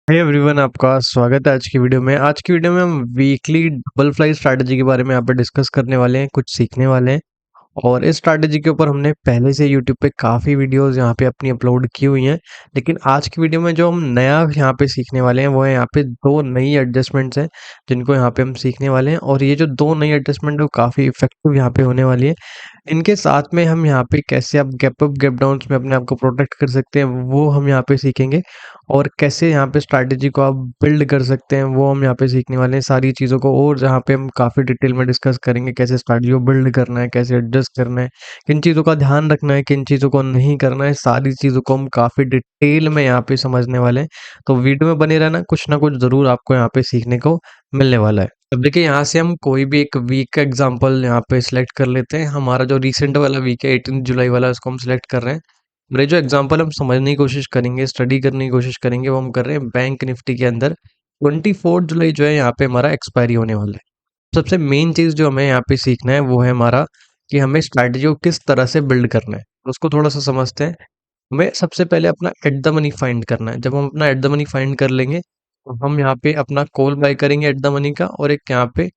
Hey everyone, आपका स्वागत है आज की वीडियो में। आज की वीडियो में हम वीकली डबल फ्लाई स्ट्रैटेजी के बारे में यहाँ पे डिस्कस करने वाले हैं, कुछ सीखने वाले हैं। और इस स्ट्रैटेजी के ऊपर हमने पहले से यूट्यूब पे काफ़ी वीडियोस यहाँ पे अपनी अपलोड की हुई हैं। लेकिन आज की वीडियो में जो हम नया यहाँ पे सीखने वाले हैं वो है यहाँ पे दो नई एडजस्टमेंट्स हैं जिनको यहाँ पे हम सीखने वाले हैं। और ये जो दो नई एडजस्टमेंट है वो काफ़ी इफेक्टिव यहाँ पे होने वाली है। इनके साथ में हम यहाँ पे कैसे आप गैप अप गैप डाउन्स में अपने आप को प्रोटेक्ट कर सकते हैं वो हम यहाँ पे सीखेंगे। और कैसे यहाँ पे स्ट्रैटेजी को आप बिल्ड कर सकते हैं वो हम यहाँ पे सीखने वाले हैं सारी चीज़ों को। और जहाँ पे हम काफ़ी डिटेल में डिस्कस करेंगे कैसे स्ट्रैटेजी को बिल्ड करना है, कैसे एडजस्ट करना है, किन चीज़ों का ध्यान रखना है, किन चीज़ों को नहीं करना है, सारी चीज़ों को हम काफ़ी डिटेल में यहाँ पे समझने वाले हैं। तो वीडियो में बने रहना, कुछ ना कुछ ज़रूर आपको यहाँ पे सीखने को मिलने वाला है। अब देखिए, यहाँ से हम कोई भी एक वीक का एग्जांपल यहाँ पे सिलेक्ट कर लेते हैं। हमारा जो रिसेंट वाला वीक है 18 जुलाई वाला, उसको हम सिलेक्ट कर रहे हैं। और ये जो एग्जांपल हम समझने की कोशिश करेंगे, स्टडी करने की कोशिश करेंगे, वो हम कर रहे हैं बैंक निफ्टी के अंदर 24 जुलाई जो है यहाँ पे हमारा एक्सपायरी होने वाला है। सबसे मेन चीज़ जो हमें यहाँ पे सीखना है वो है हमारा कि हमें स्ट्रैटेजी को किस तरह से बिल्ड करना है। तो उसको थोड़ा सा समझते हैं। हमें सबसे पहले अपना एट द मनी फाइंड करना है। जब हम अपना एट द मनी फाइंड कर लेंगे तो हम यहाँ पे अपना कॉल बाय करेंगे एट द मनी का, और एक यहाँ पे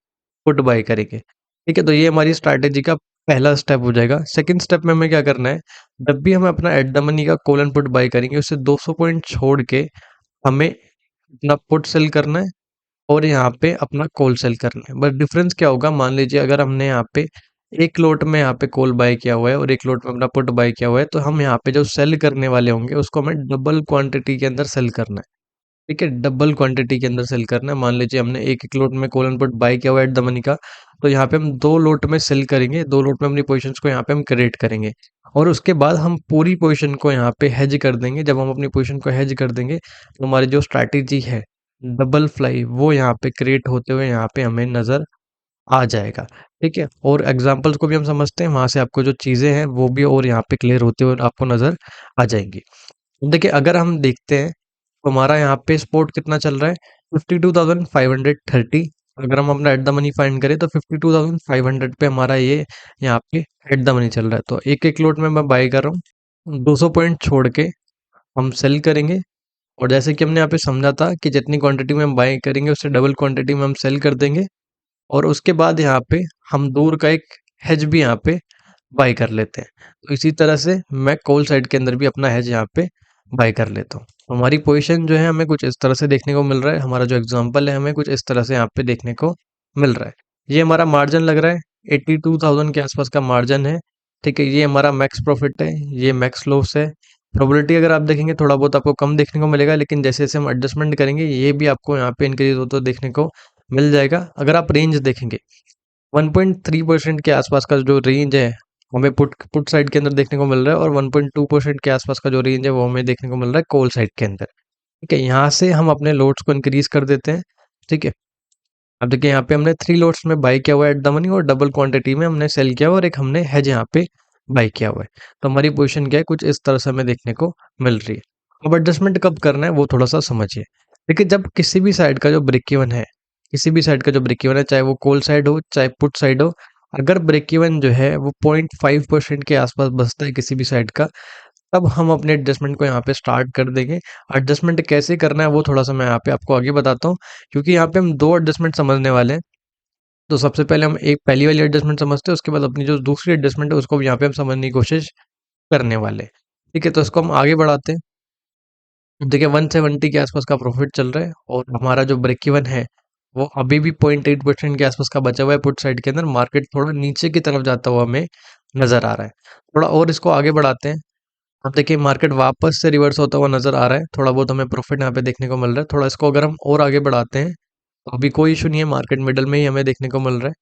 पुट बाय करेंगे। ठीक है, तो ये हमारी स्ट्रैटेजी का पहला स्टेप हो जाएगा। सेकंड स्टेप में हमें क्या करना है, जब भी हम अपना एट द मनी का कॉल एंड पुट बाय करेंगे उससे 200 पॉइंट छोड़ के हमें अपना पुट सेल करना है और यहाँ पे अपना कॉल सेल करना है। बस डिफरेंस क्या होगा, मान लीजिए अगर हमने यहाँ पे एक लोट में यहाँ पे कॉल बाय किया हुआ है और एक लोट में अपना पुट बाय किया हुआ है, तो हम यहाँ पे जो सेल करने वाले होंगे उसको हमें डबल क्वांटिटी के अंदर सेल करना है। ठीक है, डबल क्वांटिटी के अंदर सेल करना है। मान लीजिए हमने एक एक लोट में कॉल एंड पुट बाय किया हुआ है एट द मनी का, तो यहाँ पे हम दो लोट में सेल करेंगे, दो लोट में अपनी पोजीशंस को यहाँ पे हम क्रिएट करेंगे। और उसके बाद हम पूरी पोजीशन को यहाँ पे हेज कर देंगे। जब हम अपनी पोजीशन को हेज कर देंगे तो हमारी जो स्ट्रैटेजी है डबल फ्लाई वो यहाँ पे क्रिएट होते हुए यहाँ पे हमें नज़र आ जाएगा। ठीक है, और एग्जांपल्स को भी हम समझते हैं, वहाँ से आपको जो चीज़ें हैं वो भी और यहाँ पे क्लियर होते हुए आपको नज़र आ जाएंगी। देखिए, अगर हम देखते हैं तो हमारा यहाँ पे स्पोर्ट कितना चल रहा है, 52,530। अगर हम अपना एट द मनी फाइंड करें तो 52,500 पे हमारा ये यहाँ पे एट द मनी चल रहा है। तो एक एक लोट में मैं बाई कर रहा हूँ, 200 पॉइंट छोड़ के हम सेल करेंगे। और जैसे कि हमने यहाँ पे समझा था कि जितनी क्वांटिटी में हम बाई करेंगे उससे डबल क्वांटिटी में हम सेल कर देंगे। और उसके बाद यहाँ पे हम दूर का एक हेज भी यहाँ पे बाई कर लेते हैं। तो इसी तरह से मैं कॉल साइड के अंदर भी अपना हेज यहाँ पे बाई कर लेता हूँ। तो हमारी पोजीशन जो है हमें कुछ इस तरह से देखने को मिल रहा है। हमारा जो एग्जांपल है हमें कुछ इस तरह से यहाँ पे देखने को मिल रहा है। ये हमारा मार्जिन लग रहा है, 82,000 के आसपास का मार्जिन है। ठीक है, ये हमारा मैक्स प्रॉफिट है, ये मैक्स लॉस है। प्रोबेबिलिटी अगर आप देखेंगे थोड़ा बहुत आपको कम देखने को मिलेगा, लेकिन जैसे जैसे हम एडजस्टमेंट करेंगे ये भी आपको यहाँ पे इंक्रीज होता देखने को मिल जाएगा। अगर आप रेंज देखेंगे 1.3% के आसपास का जो रेंज है हमें पुट पुट साइड के अंदर देखने को मिल रहा है, और 1.2% के आसपास का जो रेंज है वो हमें देखने को मिल रहा है कॉल साइड के अंदर। ठीक है, यहाँ से हम अपने लोड्स को इंक्रीज कर देते हैं। ठीक है, अब देखिए यहाँ पे हमने 3 लोट्स में बाई किया हुआ है एट द मनी, और डबल क्वांटिटी में हमने सेल किया हुआ और एक हमने हेज यहाँ पे बाई किया हुआ है। तो हमारी पोजीशन क्या है, कुछ इस तरह से हमें देखने को मिल रही है। अब एडजस्टमेंट कब करना है वो थोड़ा सा समझिए। देखिए, जब किसी भी साइड का जो ब्रेक इवन है, किसी भी साइड का जो ब्रेक इवन है, चाहे वो कॉल साइड हो चाहे पुट साइड हो, अगर ब्रेक इवन जो है वो 0.5% के आसपास बचता है किसी भी साइड का, तब हम अपने एडजस्टमेंट को यहाँ पे स्टार्ट कर देंगे। एडजस्टमेंट कैसे करना है वो थोड़ा सा मैं यहाँ पे आपको आगे बताता हूँ, क्योंकि यहाँ पे हम दो एडजस्टमेंट समझने वाले हैं। तो सबसे पहले हम एक पहली वाली एडजस्टमेंट समझते हैं, उसके बाद अपनी जो दूसरी एडजस्टमेंट है उसको भी यहाँ पे हम समझने की कोशिश करने वाले हैं। ठीक है, तो इसको हम आगे बढ़ाते हैं। देखिए, 170 के आसपास का प्रॉफिट चल रहा है, और हमारा जो ब्रेक इवन है वो अभी भी 0.8% के आसपास का बचा हुआ है पुट साइड के अंदर। मार्केट थोड़ा नीचे की तरफ जाता हुआ हमें नजर आ रहा है। थोड़ा और इसको आगे बढ़ाते हैं। अब देखिए, मार्केट वापस से रिवर्स होता हुआ नजर आ रहा है। थोड़ा बहुत हमें प्रॉफिट यहाँ पे देखने को मिल रहा है। थोड़ा इसको अगर हम और आगे बढ़ाते हैं तो अभी कोई इशू नहीं है, मार्केट मिडल में ही हमें देखने को मिल रहा है।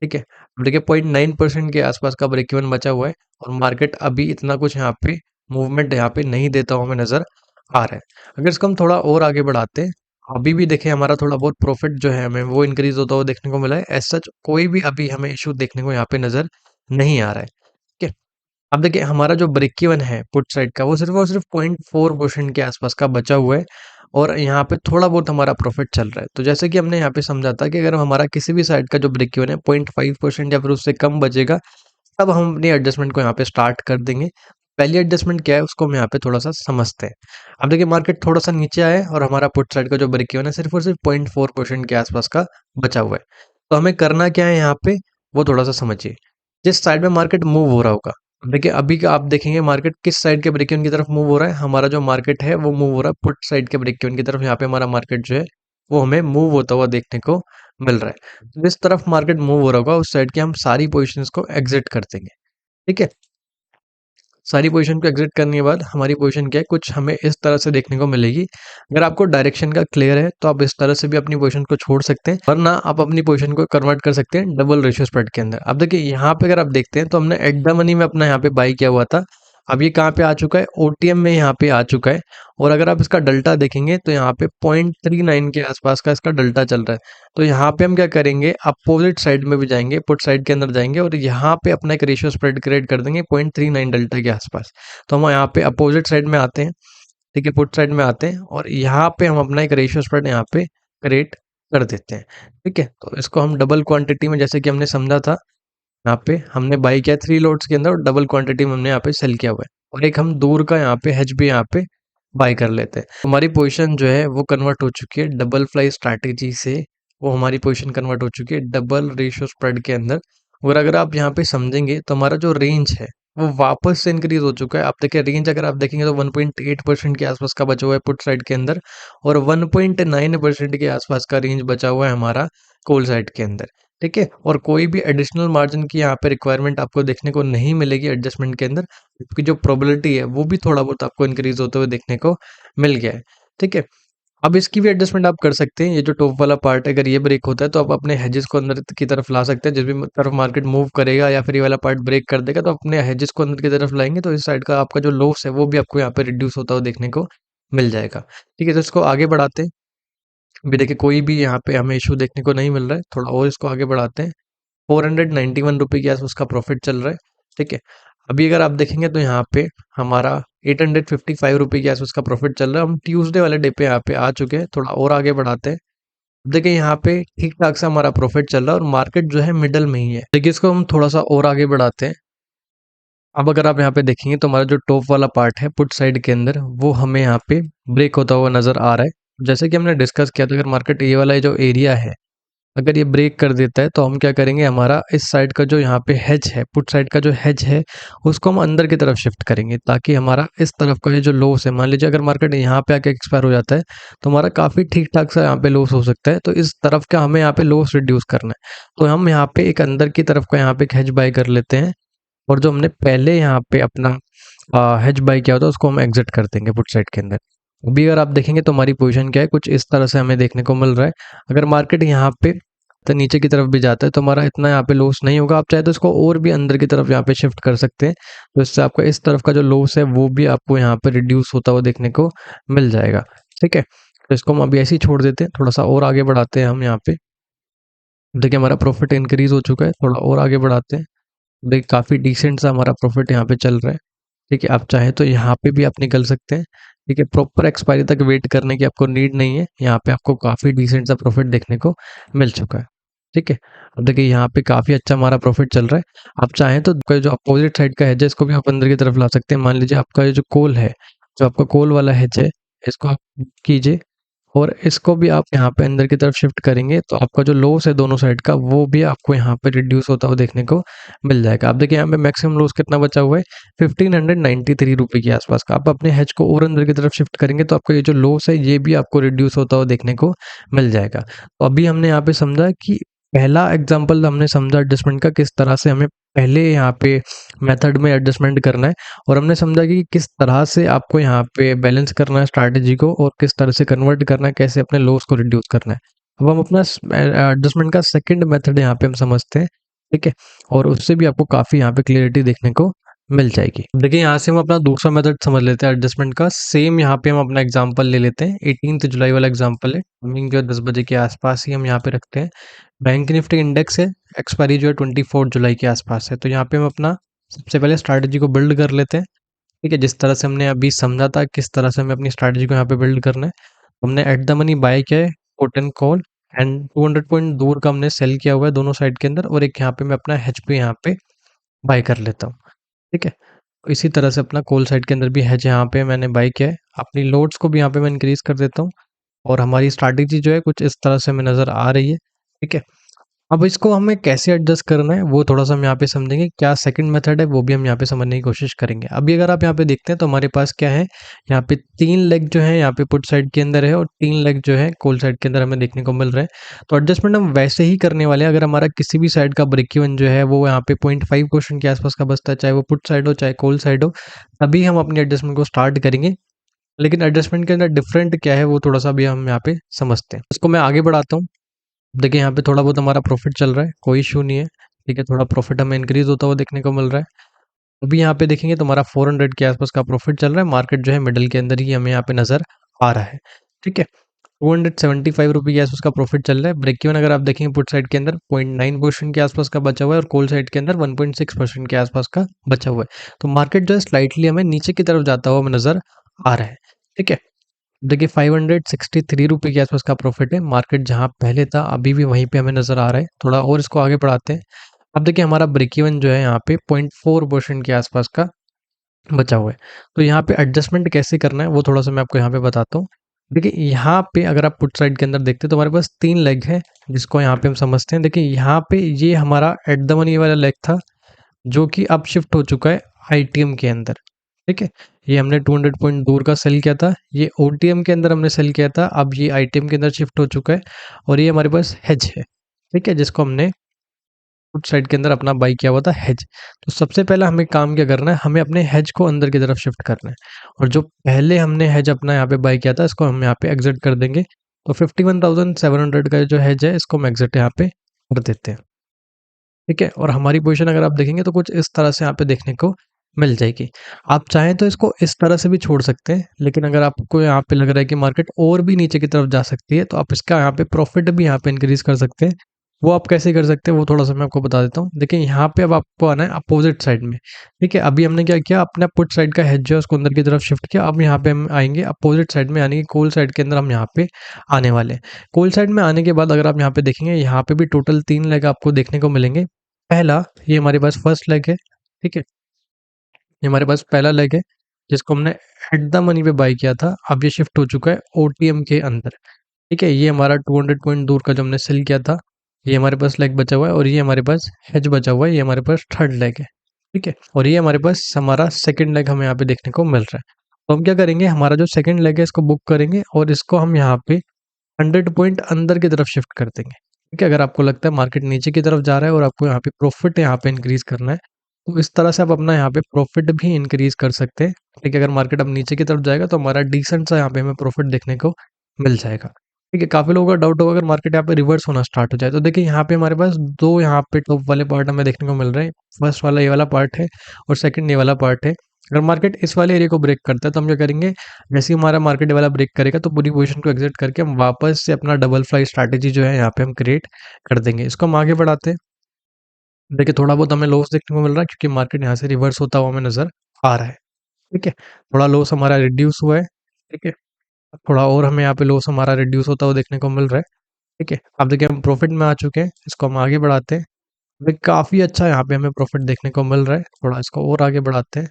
ठीक है, अब देखिए 0.9% के आसपास का ब्रेक इवन बचा हुआ है, और मार्केट अभी इतना कुछ यहाँ पे मूवमेंट यहाँ पे नहीं देता हुआ हमें नजर आ रहा है। अगर इसको हम थोड़ा और आगे बढ़ाते हैं, अभी भी देखिए हमारा थोड़ा बहुत प्रॉफिट जो है हमें वो इंक्रीज होता हुआ देखने को मिला है। एज सच कोई भी अभी हमें इशू देखने को यहाँ पे नजर नहीं आ रहा है। ठीक है, अब देखिए हमारा जो ब्रेक इवन है पुट साइड का वो सिर्फ और सिर्फ 0.4% के आसपास का बचा हुआ है, और यहाँ पे थोड़ा बहुत हमारा प्रॉफिट चल रहा है। तो जैसे कि हमने यहाँ पे समझा था कि अगर हमारा किसी भी साइड का जो ब्रेक इवन है 0.5% या फिर उससे कम बचेगा, तब हम अपनी एडजस्टमेंट को यहाँ पे स्टार्ट कर देंगे। पहली एडजस्टमेंट क्या है उसको हम यहाँ पे थोड़ा सा समझते हैं। अब देखिए मार्केट थोड़ा सा नीचे आया है और हमारा पुट साइड का जो ब्रेक इवन है सिर्फ और सिर्फ 0.4% के आसपास का बचा हुआ है। तो हमें करना क्या है यहाँ पे, वो थोड़ा सा समझिए। जिस साइड में मार्केट मूव हो रहा होगा, देखिए अभी का आप देखेंगे मार्केट किस साइड के ब्रेक इवन की तरफ मूव हो रहा है। हमारा जो मार्केट है वो मूव हो रहा है पुट साइड के ब्रेक इवन की तरफ। यहाँ पे हमारा मार्केट जो है वो हमें मूव होता हुआ देखने को मिल रहा है। तो जिस तरफ मार्केट मूव हो रहा होगा उस साइड की हम सारी पोजिशन को एग्जिट कर देंगे। ठीक है, सारी पोजीशन को एग्जिट करने के बाद हमारी पोजीशन क्या है, कुछ हमें इस तरह से देखने को मिलेगी। अगर आपको डायरेक्शन का क्लियर है तो आप इस तरह से भी अपनी पोजीशन को छोड़ सकते हैं, वरना आप अपनी पोजीशन को कन्वर्ट कर सकते हैं डबल रेशियो स्प्रेड के अंदर। अब देखिए यहाँ पे अगर आप देखते हैं तो हमने एट द मनी में अपना यहाँ पे बाई किया हुआ था। अब ये कहाँ पे आ चुका है, ओटीएम में यहाँ पे आ चुका है। और अगर आप इसका डेल्टा देखेंगे तो यहाँ पे 0.39 के आसपास का इसका डेल्टा चल रहा है। तो यहाँ पे हम क्या करेंगे, अपोजिट साइड में भी जाएंगे, पुट साइड के अंदर जाएंगे और यहाँ पे अपना एक रेशियो स्प्रेड क्रिएट कर देंगे 0.39 डेल्टा के आसपास। तो हम यहाँ पे अपोजिट साइड में आते हैं, ठीक है, पुट साइड में आते हैं और यहाँ पे हम अपना एक रेशियो स्प्रेड यहाँ पे क्रिएट कर देते हैं। ठीक है, तो इसको हम डबल क्वांटिटी में, जैसे कि हमने समझा था, यहाँ पे हमने बाई किया 3 लोड्स के अंदर और डबल क्वांटिटी में हमने यहाँ पे सेल किया हुआ है। और एक हम दूर का यहाँ पे हेज भी यहाँ पे बाय कर लेते हैं। हमारी पोजीशन जो है वो कन्वर्ट हो चुकी है डबल फ्लाई स्ट्रैटेजी से, वो हमारी पोजीशन कन्वर्ट हो चुकी है डबल रेशियो स्प्रेड के अंदर। और अगर आप यहाँ पे समझेंगे तो हमारा जो रेंज है वो वापस से इंक्रीज हो चुका है। आप देखिए रेंज अगर आप देखेंगे तो 1.8% के आसपास का बचा हुआ है पुट साइड के अंदर और 1.9% के आसपास का रेंज बचा हुआ है हमारा कॉल साइड के अंदर। ठीक है, और कोई भी एडिशनल मार्जिन की यहाँ पे रिक्वायरमेंट आपको देखने को नहीं मिलेगी एडजस्टमेंट के अंदर, क्योंकि जो प्रोबेबिलिटी है वो भी थोड़ा बहुत आपको इंक्रीज होते हुए देखने को मिल गया है। ठीक है, अब इसकी भी एडजस्टमेंट आप कर सकते हैं। ये जो टॉप वाला पार्ट है अगर ये ब्रेक होता है तो आप अपने हेजेस को अंदर की तरफ ला सकते हैं। जिस भी तरफ मार्केट मूव करेगा या फिर ये वाला पार्ट ब्रेक कर देगा तो अपने हेजेस को अंदर की तरफ लाएंगे तो इस साइड का आपका जो लॉस है वो भी आपको यहाँ पे रिड्यूस होता हुआ देखने को मिल जाएगा। ठीक है, तो इसको आगे बढ़ाते हैं। अभी देखिए कोई भी यहाँ पे हमें इशू देखने को नहीं मिल रहा है, थोड़ा और इसको आगे बढ़ाते हैं। 491 रुपये के आसपास उसका प्रॉफिट चल रहा है। ठीक है, अभी अगर आप देखेंगे तो यहाँ पे हमारा 855 रुपये के आसपास का प्रॉफिट चल रहा है। हम ट्यूसडे वाले डे पे यहाँ पे आ चुके हैं, थोड़ा और आगे बढ़ाते हैं। देखिए यहाँ पे ठीक ठाक सा हमारा प्रॉफिट चल रहा है और मार्केट जो है मिडल में ही है। देखिए इसको हम थोड़ा सा और आगे बढ़ाते हैं। अब अगर आप यहाँ पे देखेंगे तो हमारा जो टॉप वाला पार्ट है पुट साइड के अंदर वो हमें यहाँ पे ब्रेक होता हुआ नजर आ रहा है। जैसे कि हमने डिस्कस किया था, अगर मार्केट ये वाला जो एरिया है अगर ये ब्रेक कर देता है तो हम क्या करेंगे, हमारा इस साइड का जो यहाँ पे हेज है, पुट साइड का जो हेज है उसको हम अंदर की तरफ शिफ्ट करेंगे ताकि हमारा इस तरफ का ये जो लॉस है, मान लीजिए अगर मार्केट यहाँ पे आके एक्सपायर हो जाता है तो हमारा काफ़ी ठीक ठाक सा यहाँ पे लॉस हो सकता है। तो इस तरफ का हमें यहाँ पे लॉस रिड्यूस करना है, तो हम यहाँ पे एक अंदर की तरफ का यहाँ पे एक हेज बाय कर लेते हैं और जो हमने पहले यहाँ पे अपना हेज बाय किया होता है उसको हम एग्जिट कर देंगे पुट साइड के अंदर। अभी अगर आप देखेंगे तो हमारी पोजीशन क्या है, कुछ इस तरह से हमें देखने को मिल रहा है। अगर मार्केट यहाँ पे तो नीचे की तरफ भी जाता है तो हमारा इतना यहाँ पे लॉस नहीं होगा। आप चाहे तो इसको और भी अंदर की तरफ यहाँ पे शिफ्ट कर सकते हैं, तो इससे आपका इस तरफ का जो लॉस है वो भी आपको यहाँ पे रिड्यूस होता हुआ देखने को मिल जाएगा। ठीक है, तो इसको हम अभी ऐसे ही छोड़ देते हैं, थोड़ा सा और आगे बढ़ाते हैं हम यहाँ पे। देखिए हमारा प्रॉफिट इंक्रीज हो चुका है, थोड़ा और आगे बढ़ाते हैं। देखिए काफ़ी डिसेंट सा हमारा प्रॉफिट यहाँ पे चल रहा है। ठीक है, आप चाहे तो यहाँ पे भी आप निकल सकते हैं। ठीक है, प्रॉपर एक्सपायरी तक वेट करने की आपको नीड नहीं है, यहाँ पे आपको काफ़ी डिसेंट सा प्रॉफिट देखने को मिल चुका है। ठीक है, अब देखिए यहाँ पे काफ़ी अच्छा हमारा प्रॉफिट चल रहा है। आप चाहें तो आपका जो अपोजिट साइड का हेज है इसको भी आप अंदर की तरफ ला सकते हैं। मान लीजिए आपका ये जो कॉल है, जो आपका कॉल वाला हेज है, इसको आप कीजिए और इसको भी आप यहाँ पे अंदर की तरफ शिफ्ट करेंगे तो आपका जो लॉस है दोनों साइड का वो भी आपको यहाँ पे रिड्यूस होता हुआ देखने को मिल जाएगा। आप देखिए यहाँ पे मैक्सिमम लॉस कितना बचा हुआ है, 1593 रुपये के आसपास का। आप अपने हेज को और अंदर की तरफ शिफ्ट करेंगे तो आपका ये जो लॉस है ये भी आपको रिड्यूस होता हुआ देखने को मिल जाएगा। तो अभी हमने यहाँ पे समझा कि पहला एग्जाम्पल हमने समझा एडजस्टमेंट का, किस तरह से हमें पहले यहाँ पे मेथड में एडजस्टमेंट करना है और हमने समझा कि किस तरह से आपको यहाँ पे बैलेंस करना है स्ट्रैटेजी को और किस तरह से कन्वर्ट करना है, कैसे अपने लॉस को रिड्यूस करना है। अब हम अपना एडजस्टमेंट का सेकंड मेथड यहाँ पे हम समझते हैं। ठीक है, और उससे भी आपको काफ़ी यहाँ पे क्लियरिटी देखने को मिल जाएगी। देखिए यहाँ से हम अपना दूसरा मेथड समझ लेते हैं एडजस्टमेंट का। सेम यहाँ पे हम अपना एग्जांपल ले लेते हैं, 18 जुलाई वाला एग्जांपल है। टाइमिंग जो है 10 बजे के आसपास ही हम यहाँ पे रखते हैं। बैंक निफ्टी इंडेक्स है, एक्सपायरी जो है 24 जुलाई के आसपास है। तो यहाँ पे हम अपना सबसे पहले स्ट्रैटेजी को बिल्ड कर लेते हैं। ठीक है, जिस तरह से हमने अभी समझा था किस तरह से हमें अपनी स्ट्रैटेजी को यहाँ पे बिल्ड करना है। हमने एट द मनी बाय किया है put and call and 200 point दूर का हमने सेल किया हुआ है दोनों साइड के अंदर और एक यहाँ पे मैं अपना एच पे यहाँ पे बाय कर लेता हूँ। ठीक है, तो इसी तरह से अपना कॉल साइड के अंदर भी हेज यहाँ पे मैंने बाई किया है। अपनी लोड्स को भी यहाँ पे मैं इंक्रीज़ कर देता हूँ और हमारी स्ट्रैटेजी जो है कुछ इस तरह से हमें नज़र आ रही है, ठीक है। अब इसको हमें कैसे एडजस्ट करना है वो थोड़ा-सा हम यहाँ पे समझेंगे, क्या सेकंड मेथड है वो भी हम यहाँ पे समझने की कोशिश करेंगे। अभी अगर आप यहाँ पे देखते हैं तो हमारे पास क्या है, यहाँ पे 3 लेग जो है यहाँ पे पुट साइड के अंदर है और 3 लेग जो है कॉल साइड के अंदर हमें देखने को मिल रहा है। तो एडजस्टमेंट हम वैसे ही करने वाले हैं, अगर हमारा किसी भी साइड का ब्रेक इवन जो है वो यहाँ पे 0.5 क्वेश्चन के आसपास का बचता है, चाहे वो पुट साइड हो चाहे कॉल साइड हो, तभी हम अपनी एडजस्टमेंट को स्टार्ट करेंगे। लेकिन एडजस्टमेंट के अंदर डिफरेंट क्या है वो थोड़ा-सा अभी हम यहाँ पे समझते हैं। इसको मैं आगे बढ़ाता हूँ। देखिए यहाँ पे थोड़ा बहुत हमारा प्रॉफिट चल रहा है, कोई इश्यू नहीं है, ठीक है, थोड़ा प्रॉफिट हमें इंक्रीज़ होता हुआ देखने को मिल रहा है। अभी यहाँ पे देखेंगे तो हमारा 400 के आसपास का प्रॉफिट चल रहा है, मार्केट जो है मिडल के अंदर ही हमें यहाँ पे नज़र आ रहा है, ठीक है। 275 रुपये के आसपास का प्रॉफिट चल रहा है। ब्रेक इवन अगर आप देखेंगे पुट साइड के अंदर 0.9% के आसपास का बचा हुआ है और कॉल साइड के अंदर 1.6% के आसपास का बचा हुआ है। तो मार्केट जो है स्लाइटली हमें नीचे की तरफ जाता हुआ हमें नज़र आ रहा है, ठीक है। देखिए 563 रुपये के आसपास का प्रॉफिट है। मार्केट जहाँ पहले था अभी भी वहीं पे हमें नज़र आ रहा है। थोड़ा और इसको आगे बढ़ाते हैं। अब देखिए हमारा ब्रेक इवन जो है यहाँ पे 0.4% के आसपास का बचा हुआ है। तो यहाँ पे एडजस्टमेंट कैसे करना है वो थोड़ा-सा मैं आपको यहाँ पे बताता हूँ। देखिए यहाँ पे अगर आप पुट साइड के अंदर देखते हैं तो हमारे पास 3 लेग है जिसको यहाँ पे हम समझते हैं। देखिए यहाँ पे ये हमारा एट द मनी वाला लेग था जो कि अब शिफ्ट हो चुका है आईटीएम के अंदर, ठीक है? ये हमने 200 पॉइंट दूर का सेल किया था, ये ओटीएम के अंदर हमने सेल किया था, अब ये आईटीएम के अंदर शिफ्ट हो चुका है और ये हमारे पास हेज है, ठीक है? जिसको हमने पुट साइड के अंदर अपना बाई किया हुआ था हेज। तो सबसे पहला हमें काम क्या करना है, हमें अपने हेज को अंदर की तरफ शिफ्ट करना है और जो पहले हमने हेज अपना यहाँ पे बाई किया था इसको हम यहाँ पे एग्जिट कर देंगे। तो 51,700 का जो हेज है इसको हम एग्जिट यहाँ पे कर देते हैं। ठीक है? और हमारी पोज़ीशन अगर आप देखेंगे तो कुछ इस तरह से यहाँ पे देखने को मिल जाएगी। आप चाहें तो इसको इस तरह से भी छोड़ सकते हैं, लेकिन अगर आपको यहाँ पे लग रहा है कि मार्केट और भी नीचे की तरफ जा सकती है, तो आप इसका यहाँ पे प्रॉफ़िट भी यहाँ पे इंक्रीज़ कर सकते हैं। वो आप कैसे कर सकते हैं, वो थोड़ा-सा मैं आपको बता देता हूँ। देखिए, यहाँ पे अब आपको आना है अपोज़िट साइड में, ठीक है? अभी हमने क्या किया, अपना पुट साइड का हेज जो है उसको अंदर की तरफ शिफ्ट किया। अब यहाँ पे हम आएँगे अपोज़िट साइड में, यानी कि कॉल साइड के अंदर हम यहाँ पे आने वाले हैं। कॉल साइड में आने के बाद अगर आप यहाँ पे देखेंगे, यहाँ पे भी टोटल 3 लेग आपको देखने को मिलेंगे। पहला, ये हमारे पास फर्स्ट लेग है, ठीक है? ये हमारे पास पहला लेग है, जिसको हमने एट द मनी पे बाय किया था, अब ये शिफ्ट हो चुका है ओटीएम के अंदर, ठीक है? ये हमारा 200 पॉइंट दूर का जो हमने सेल किया था, ये हमारे पास लेग बचा हुआ है और ये हमारे पास हेज बचा हुआ है, ये हमारे पास थर्ड लेग है, ठीक है? और ये हमारे पास हमारा सेकंड लेग हमें यहाँ पे देखने को मिल रहा है। तो हम क्या करेंगे, हमारा जो सेकंड लेग है इसको बुक करेंगे और इसको हम यहाँ पे 100 पॉइंट अंदर की तरफ शिफ्ट कर देंगे, ठीक है? अगर आपको लगता है मार्केट नीचे की तरफ जा रहा है और आपको यहाँ पे प्रॉफ़िट यहाँ पे इंक्रीज़ करना है, तो इस तरह से आप अपना यहाँ पे प्रॉफ़िट भी इंक्रीज़ कर सकते हैं, ठीक है? अगर मार्केट अब नीचे की तरफ जाएगा तो हमारा डिसेंट सा यहाँ पे हमें प्रॉफ़िट देखने को मिल जाएगा, ठीक है? काफ़ी लोगों का डाउट होगा अगर मार्केट यहाँ पे रिवर्स होना स्टार्ट हो जाए, तो देखिए यहाँ पे हमारे पास 2 यहाँ पे टॉप वाले पार्ट हमें देखने को मिल रहे हैं। फर्स्ट वाला ये वाला पार्ट है और सेकंड ये वाला पार्ट है। अगर मार्केट इस वाले एरिया को ब्रेक करता है तो हम क्या करेंगे, जैसे ही हमारा मार्केट वाला ब्रेक करेगा तो पूरी पोजीशन को एग्जिट करके हम वापस से अपना डबल फ्लाई स्ट्रैटेजी जो है यहाँ पे हम क्रिएट कर देंगे। इसको हम आगे बढ़ाते हैं। देखिए थोड़ा बहुत हमें लॉस देखने को मिल रहा है क्योंकि मार्केट यहाँ से रिवर्स होता हुआ हमें नज़र आ रहा है, ठीक है? थोड़ा लॉस हमारा रिड्यूस हुआ है, ठीक है? थोड़ा और हमें यहाँ पे लॉस हमारा रिड्यूस होता हुआ देखने को मिल रहा है, ठीक है? अब देखिए हम प्रॉफिट में आ चुके हैं, इसको हम आगे बढ़ाते हैं। देखिए काफ़ी अच्छा यहाँ पे हमें प्रॉफिट देखने को मिल रहा है, थोड़ा इसको और आगे बढ़ाते हैं।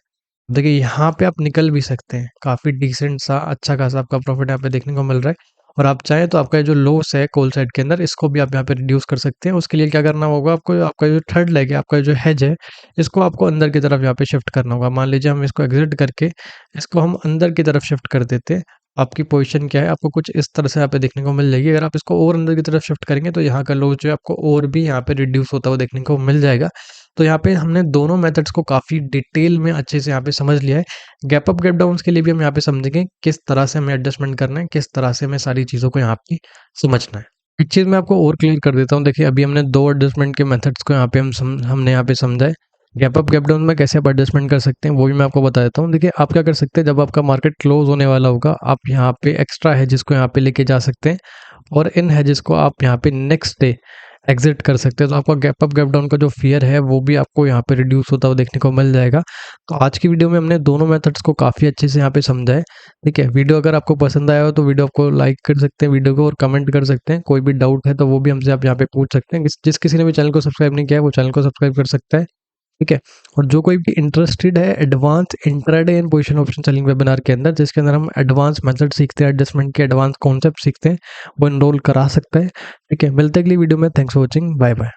देखिए यहाँ पे आप निकल भी सकते हैं, काफ़ी डिसेंट सा अच्छा खासा आपका प्रॉफिट यहाँ पे देखने को मिल रहा है और आप चाहें तो आपका जो लॉस है कॉल साइड के अंदर इसको भी आप यहाँ पे रिड्यूस कर सकते हैं। उसके लिए क्या करना होगा आपको, आपका जो थर्ड लेग है, आपका जो हेज है, इसको आपको अंदर की तरफ यहाँ पे शिफ्ट करना होगा। मान लीजिए हम इसको एग्जिट करके इसको हम अंदर की तरफ शिफ्ट कर देते हैं। आपकी पोजीशन क्या है, आपको कुछ इस तरह से यहाँ पे देखने को मिल जाएगी। अगर आप इसको और अंदर की तरफ शिफ्ट करेंगे तो यहाँ का लॉस जो है आपको और भी यहाँ पे रिड्यूस होता हुआ देखने को मिल जाएगा। तो यहाँ पे हमने दोनों मेथड्स को काफ़ी डिटेल में अच्छे से यहाँ पे समझ लिया है। गैप अप, गैप डाउन्स के लिए भी हम यहाँ पे समझेंगे किस तरह से हमें एडजस्टमेंट करना है, किस तरह से हमें सारी चीज़ों को यहाँ पे समझना है। एक चीज़ मैं आपको और क्लियर कर देता हूँ, देखिए अभी हमने 2 एडजस्टमेंट के मेथड्स को यहाँ पे हमने यहाँ पे समझा है। गैप अप, गैप डाउन में कैसे आप एडजस्टमेंट कर सकते हैं, वो भी मैं आपको बता देता हूँ। देखिए आप क्या कर सकते हैं, जब आपका मार्केट क्लोज़ होने वाला होगा, आप यहाँ पे एक्स्ट्रा हेजेस को यहाँ पे लेके जा सकते हैं और इन हेजेस को आप यहाँ पे नेक्स्ट डे एग्ज़िट कर सकते हैं। तो आपका गैप अप, गैप डाउन का जो फ़ियर है, वो भी आपको यहाँ पे रिड्यूस होता हुआ देखने को मिल जाएगा। तो आज की वीडियो में हमने दोनों मेथड्स को काफ़ी अच्छे से यहाँ पे समझा है, ठीक है? वीडियो अगर आपको पसंद आया हो तो वीडियो को लाइक कर सकते हैं वीडियो को और कमेंट कर सकते हैं। कोई भी डाउट है तो वो भी हमसे आप यहाँ पे पूछ सकते हैं। जिस किसी ने भी चैनल को सब्सक्राइब नहीं किया है, वो चैनल को सब्सक्राइब कर सकता है। ठीक है। और जो कोई भी इंटरेस्टेड है advance intraday and position option selling webinar के अंदर, जिसके अंदर हम एडवांस मेथड सीखते हैं, एडजस्टमेंट के एडवांस कॉन्सेप्ट सीखते हैं, वो एनरोल करा सकता है। ठीक है, मिलते हैं अगली वीडियो में। Thanks for watching, bye bye.